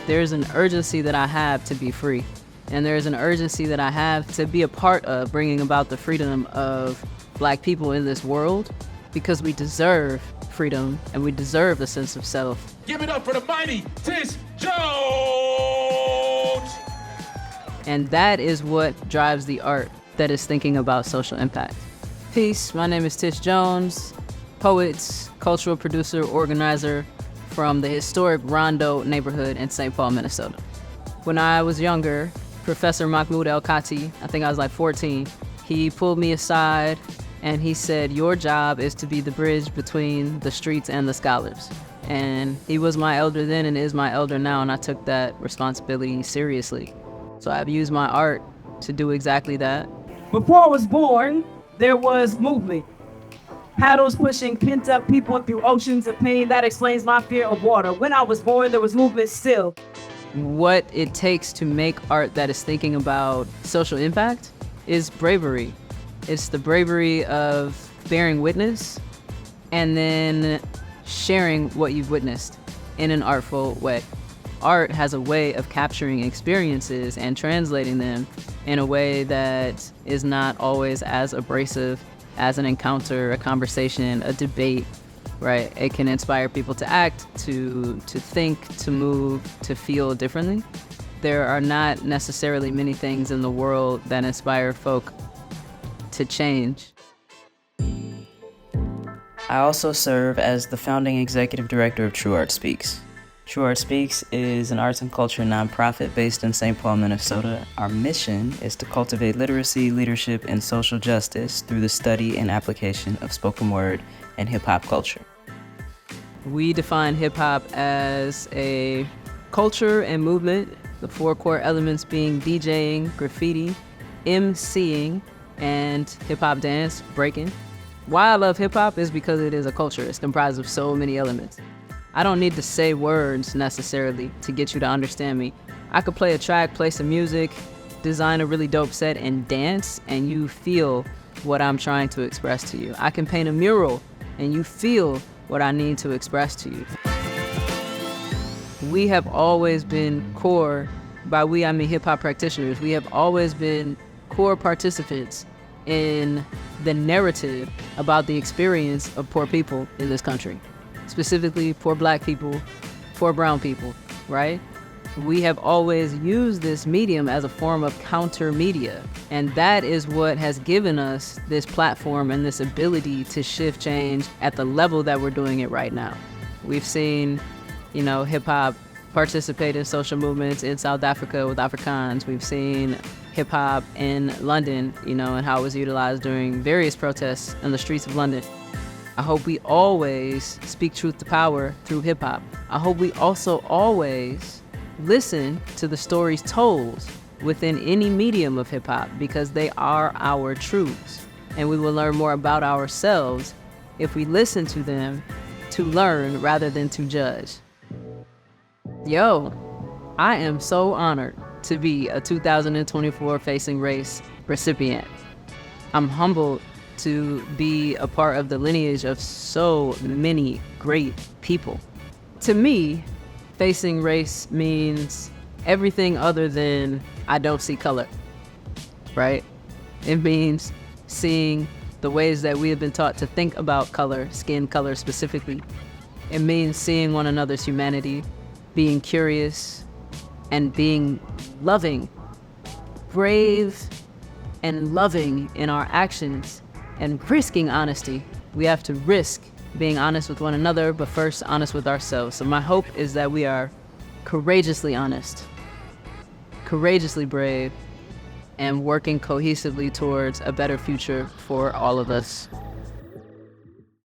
there's an urgency that I have to be free. And there's an urgency that I have to be a part of bringing about the freedom of Black people in this world, because we deserve freedom and we deserve a sense of self. Give it up for the mighty Tish Jones! And that is what drives the art that is thinking about social impact. Peace, my name is Tish Jones, poet, cultural producer, organizer from the historic Rondo neighborhood in St. Paul, Minnesota. When I was younger, Professor Mahmoud El-Kati, I think I was like 14, he pulled me aside and he said, your job is to be the bridge between the streets and the scholars. And he was my elder then and is my elder now, and I took that responsibility seriously. So I've used my art to do exactly that. Before I was born, there was movement. Paddles pushing pent-up people through oceans of pain. That explains my fear of water. When I was born, there was movement still. What it takes to make art that is thinking about social impact is bravery. It's the bravery of bearing witness and then sharing what you've witnessed in an artful way. Art has a way of capturing experiences and translating them in a way that is not always as abrasive as an encounter, a conversation, a debate, right? It can inspire people to act, to think, to move, to feel differently. There are not necessarily many things in the world that inspire folk to change. I also serve as the founding executive director of TruArtSpeaks. TruArtSpeaks is an arts and culture nonprofit based in St. Paul, Minnesota. Our mission is to cultivate literacy, leadership, and social justice through the study and application of spoken word and hip-hop culture. We define hip-hop as a culture and movement, the four core elements being DJing, graffiti, MCing, and hip-hop dance, breaking. Why I love hip-hop is because it is a culture. It's comprised of so many elements. I don't need to say words necessarily to get you to understand me. I could play a track, play some music, design a really dope set, and dance, and you feel what I'm trying to express to you. I can paint a mural, and you feel what I need to express to you. We have always been core, by we I mean hip-hop practitioners, we have always been core participants in the narrative about the experience of poor people in this country. Specifically poor Black people, poor brown people, right? We have always used this medium as a form of counter media. And that is what has given us this platform and this ability to shift change at the level that we're doing it right now. We've seen, hip hop participate in social movements in South Africa with Afrikaans. We've seen hip hop in London, and how it was utilized during various protests in the streets of London. I hope we always speak truth to power through hip-hop. I hope we also always listen to the stories told within any medium of hip-hop, because they are our truths. And we will learn more about ourselves if we listen to them to learn rather than to judge. Yo, I am so honored to be a 2024 Facing Race recipient. I'm humbled to be a part of the lineage of so many great people. To me, facing race means everything other than I don't see color, right? It means seeing the ways that we have been taught to think about color, skin color specifically. It means seeing one another's humanity, being curious, and being loving, brave, and loving in our actions, and risking honesty. We have to risk being honest with one another, but first honest with ourselves. So my hope is that we are courageously honest, courageously brave, and working cohesively towards a better future for all of us.